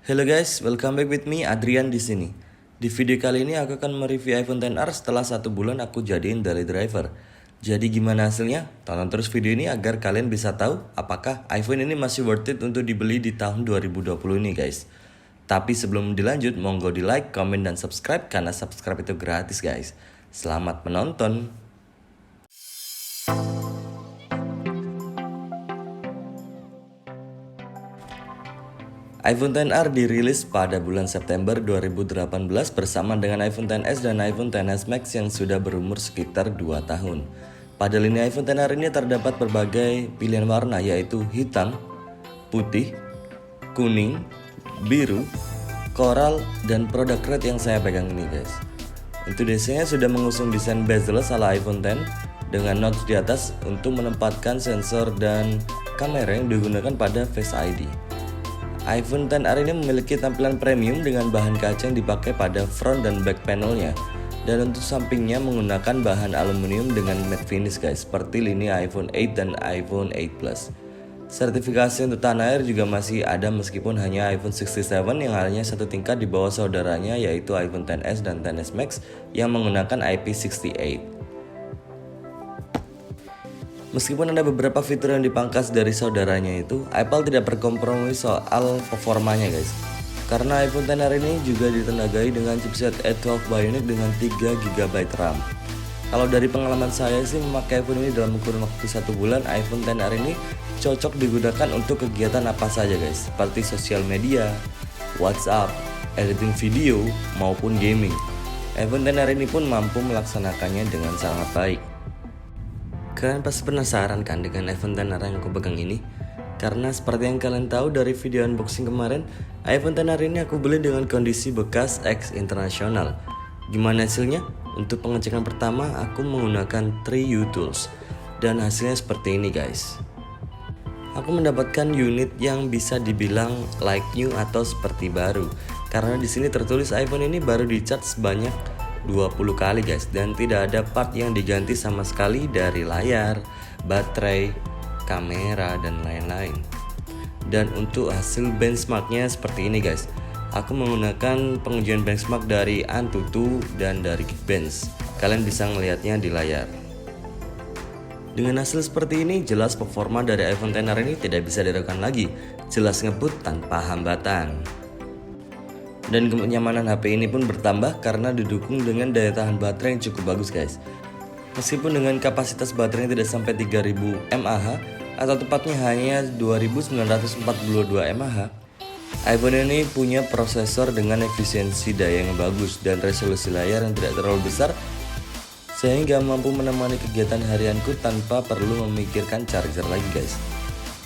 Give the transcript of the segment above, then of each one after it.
Hello guys, welcome back with me Adrian di sini. Di video kali ini aku akan mereview iPhone XR setelah 1 bulan aku jadiin daily driver. Jadi gimana hasilnya? Tonton terus video ini agar kalian bisa tahu apakah iPhone ini masih worth it untuk dibeli di tahun 2020 ini guys. Tapi sebelum dilanjut, monggo di like, comment, dan subscribe karena subscribe itu gratis guys. Selamat menonton. iPhone XR dirilis pada bulan September 2018 bersama dengan iPhone XS dan iPhone XS Max yang sudah berumur sekitar 2 tahun. Pada lini iPhone XR ini terdapat berbagai pilihan warna yaitu hitam, putih, kuning, biru, koral, dan produk red yang saya pegang ini guys. Untuk desainnya sudah mengusung desain bezel ala iPhone X dengan notch di atas untuk menempatkan sensor dan kamera yang digunakan pada Face ID. iPhone XR ini memiliki tampilan premium dengan bahan kaca yang dipakai pada front dan back panelnya. Dan untuk sampingnya menggunakan bahan aluminium dengan matte finish guys, seperti lini iPhone 8 dan iPhone 8 Plus. Sertifikasi untuk tanah air juga masih ada meskipun hanya iPhone 67 yang hanya satu tingkat di bawah saudaranya yaitu iPhone XS dan XS Max yang menggunakan IP68. Meskipun ada beberapa fitur yang dipangkas dari saudaranya itu, Apple tidak berkompromi soal performanya guys. Karena iPhone XR ini juga ditenagai dengan chipset A12 Bionic dengan 3GB RAM. Kalau dari pengalaman saya sih memakai iPhone ini dalam kurun waktu 1 bulan, iPhone XR ini cocok digunakan untuk kegiatan apa saja guys, seperti sosial media, WhatsApp, editing video, maupun gaming. iPhone XR ini pun mampu melaksanakannya dengan sangat baik. Kalian pasti penasaran kan dengan iPhone XR yang aku pegang ini? Karena seperti yang kalian tahu dari video unboxing kemarin, iPhone XR ini aku beli dengan kondisi bekas X internasional. Gimana hasilnya? Untuk pengecekan pertama aku menggunakan 3U Tools dan hasilnya seperti ini guys. Aku mendapatkan unit yang bisa dibilang like new atau seperti baru. Karena di sini tertulis iPhone ini baru di-charge sebanyak 20 kali guys, dan tidak ada part yang diganti sama sekali dari layar, baterai, kamera, dan lain-lain. Dan untuk hasil benchmarknya seperti ini guys. Aku menggunakan pengujian benchmark dari Antutu dan dari Geekbench. Kalian bisa melihatnya di layar. Dengan hasil seperti ini, jelas performa dari iPhone XR ini tidak bisa diragukan lagi. Jelas ngebut tanpa hambatan. Dan kenyamanan HP ini pun bertambah karena didukung dengan daya tahan baterai yang cukup bagus guys. Meskipun dengan kapasitas baterai tidak sampai 3000 mAh atau tepatnya hanya 2942 mAh, iPhone ini punya prosesor dengan efisiensi daya yang bagus dan resolusi layar yang tidak terlalu besar sehingga mampu menemani kegiatan harianku tanpa perlu memikirkan charger lagi guys.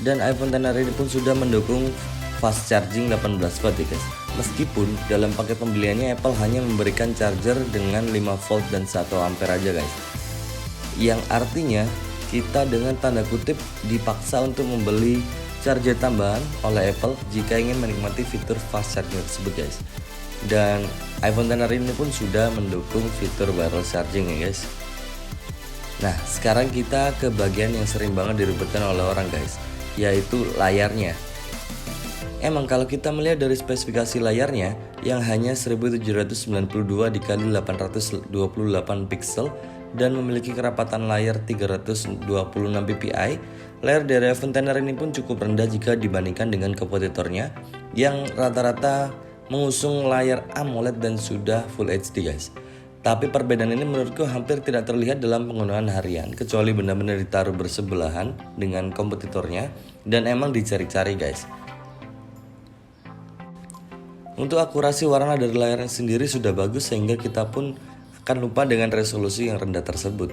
Dan iPhone XR ini pun sudah mendukung fast charging 18 watt ya guys. Meskipun dalam paket pembeliannya Apple hanya memberikan charger dengan 5 volt dan 1 ampere aja guys. Yang artinya kita dengan tanda kutip dipaksa untuk membeli charger tambahan oleh Apple jika ingin menikmati fitur fast charging tersebut guys. Dan iPhone XR ini pun sudah mendukung fitur wireless charging ya guys. Nah sekarang kita ke bagian yang sering banget diribetkan oleh orang guys, yaitu layarnya. Emang kalau kita melihat dari spesifikasi layarnya yang hanya 1792 x 828 pixel dan memiliki kerapatan layar 326 ppi, layar dari iPhone XR ini pun cukup rendah jika dibandingkan dengan kompetitornya yang rata-rata mengusung layar AMOLED dan sudah Full HD guys. Tapi perbedaan ini menurutku hampir tidak terlihat dalam penggunaan harian kecuali benar-benar ditaruh bersebelahan dengan kompetitornya dan emang dicari-cari guys. Untuk akurasi warna dari layarnya sendiri sudah bagus sehingga kita pun akan lupa dengan resolusi yang rendah tersebut.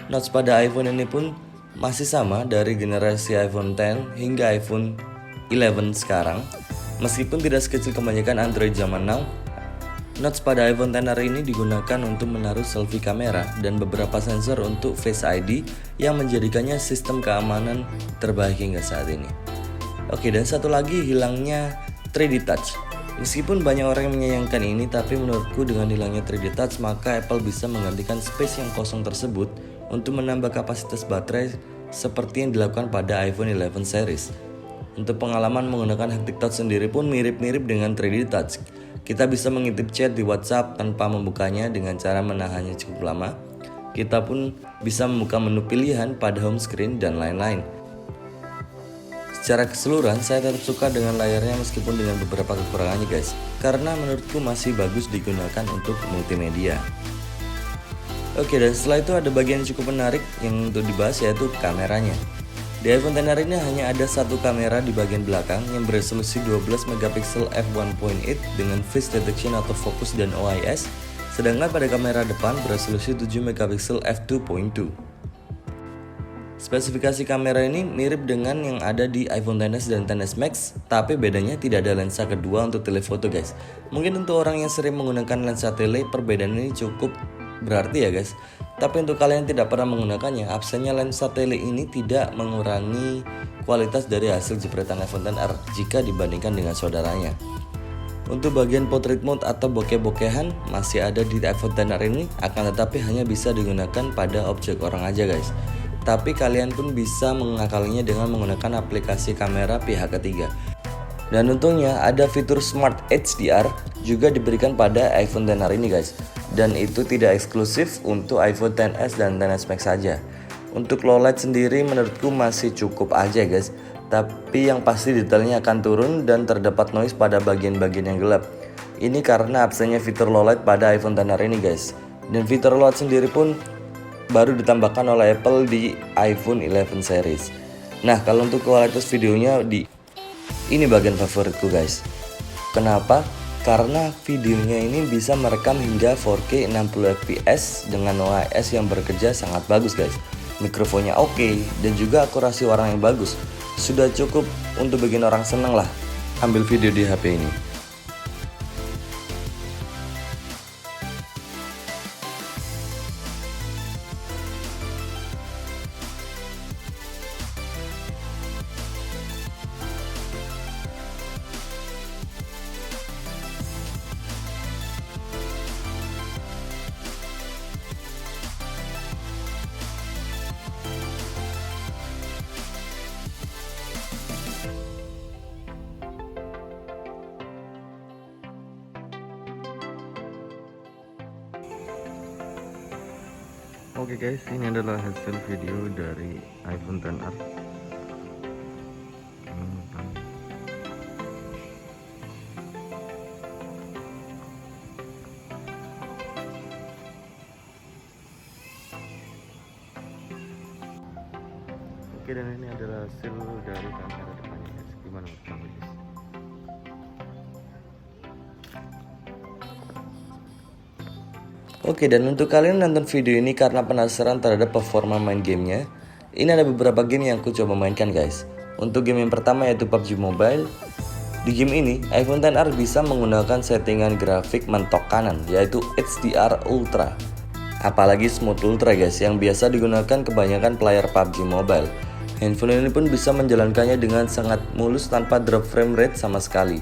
Notch pada iPhone ini pun masih sama dari generasi iPhone X hingga iPhone 11 sekarang. Meskipun tidak sekecil kebanyakan Android zaman now, notch pada iPhone XR ini digunakan untuk menaruh selfie kamera dan beberapa sensor untuk Face ID yang menjadikannya sistem keamanan terbaik hingga saat ini. Oke, dan satu lagi hilangnya 3D Touch. Meskipun banyak orang yang menyayangkan ini, tapi menurutku dengan hilangnya 3D Touch maka Apple bisa menggantikan space yang kosong tersebut untuk menambah kapasitas baterai seperti yang dilakukan pada iPhone 11 series. Untuk pengalaman menggunakan haptic touch sendiri pun mirip-mirip dengan 3D touch. Kita bisa mengintip chat di WhatsApp tanpa membukanya dengan cara menahannya cukup lama. Kita pun bisa membuka menu pilihan pada home screen dan lain-lain. Secara keseluruhan saya tetap suka dengan layarnya meskipun dengan beberapa kekurangannya guys, karena menurutku masih bagus digunakan untuk multimedia. Oke, dan setelah itu ada bagian yang cukup menarik yang untuk dibahas, yaitu kameranya. Di iPhone XR ini hanya ada satu kamera di bagian belakang yang beresolusi 12 megapiksel f1.8 dengan face detection atau fokus dan OIS, sedangkan pada kamera depan beresolusi 7 megapiksel f2.2. Spesifikasi kamera ini mirip dengan yang ada di iPhone XS dan XS Max, tapi bedanya tidak ada lensa kedua untuk telefoto guys. Mungkin untuk orang yang sering menggunakan lensa tele, perbedaan ini cukup berarti ya guys. Tapi untuk kalian yang tidak pernah menggunakannya, absennya lensa tele ini tidak mengurangi kualitas dari hasil jepretan iPhone XR jika dibandingkan dengan saudaranya. Untuk bagian portrait mode atau bokeh-bokehan masih ada di iPhone XR ini, akan tetapi hanya bisa digunakan pada objek orang aja guys. Tapi kalian pun bisa mengakalinya dengan menggunakan aplikasi kamera pihak ketiga. Dan untungnya ada fitur Smart HDR juga diberikan pada iPhone XR ini guys. Dan itu tidak eksklusif untuk iPhone XS dan XS Max saja. Untuk low light sendiri menurutku masih cukup aja guys. Tapi yang pasti detailnya akan turun dan terdapat noise pada bagian-bagian yang gelap. Ini karena absennya fitur low light pada iPhone XR ini guys. Dan fitur low light sendiri pun baru ditambahkan oleh Apple di iPhone 11 series. Nah, kalau untuk kualitas videonya ini bagian favoritku guys. Kenapa? Karena videonya ini bisa merekam hingga 4K 60 fps dengan OIS yang bekerja sangat bagus guys. Mikrofonnya oke, dan juga akurasi warna yang bagus. Sudah cukup untuk bikin orang seneng lah ambil video di HP ini. Oke guys, ini adalah hasil video dari iPhone XR. Oke, dan ini adalah hasil dari kamera depannya guys. Gimana menurut kamu guys? Oke, dan untuk kalian nonton video ini karena penasaran terhadap performa main gamenya, ini ada beberapa game yang aku coba mainkan guys. Untuk game yang pertama yaitu PUBG Mobile. Di game ini, iPhone XR bisa menggunakan settingan grafik mentok kanan yaitu HDR Ultra. Apalagi Smooth Ultra guys, yang biasa digunakan kebanyakan player PUBG Mobile. Handphone ini pun bisa menjalankannya dengan sangat mulus tanpa drop frame rate sama sekali.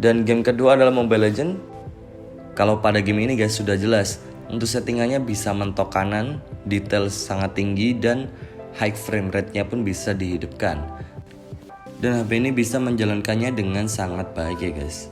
Dan game kedua adalah Mobile Legends. Kalau pada game ini guys sudah jelas, untuk settingannya bisa mentok kanan, detail sangat tinggi, dan high frame rate-nya pun bisa dihidupkan. Dan HP ini bisa menjalankannya dengan sangat baik ya guys.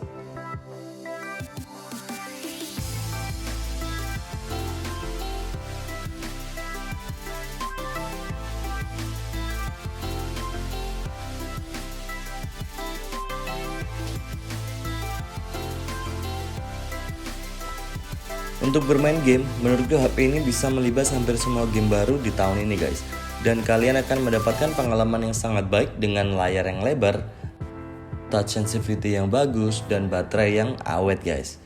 Untuk bermain game, menurutku HP ini bisa melibas hampir semua game baru di tahun ini guys. Dan kalian akan mendapatkan pengalaman yang sangat baik dengan layar yang lebar, touch sensitivity yang bagus, dan baterai yang awet guys.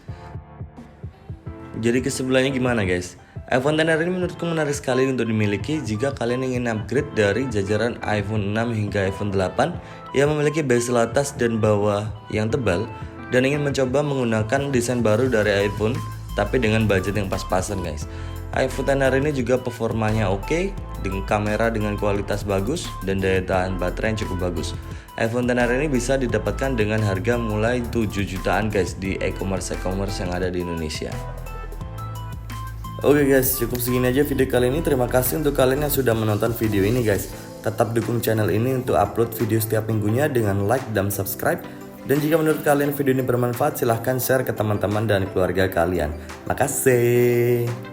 Jadi kesebelannya gimana guys? iPhone XR ini menurutku menarik sekali untuk dimiliki jika kalian ingin upgrade dari jajaran iPhone 6 hingga iPhone 8 yang memiliki bezel atas dan bawah yang tebal, dan ingin mencoba menggunakan desain baru dari iPhone tapi dengan budget yang pas-pasan guys. iPhone XR ini juga performanya oke, dengan kamera dengan kualitas bagus dan daya tahan baterai yang cukup bagus. iPhone XR ini bisa didapatkan dengan harga mulai 7 jutaan guys di e-commerce yang ada di Indonesia. Oke guys, cukup segini aja video kali ini. Terima kasih untuk kalian yang sudah menonton video ini guys. Tetap dukung channel ini untuk upload video setiap minggunya dengan like dan subscribe. Dan jika menurut kalian video ini bermanfaat, silahkan share ke teman-teman dan keluarga kalian. Makasih.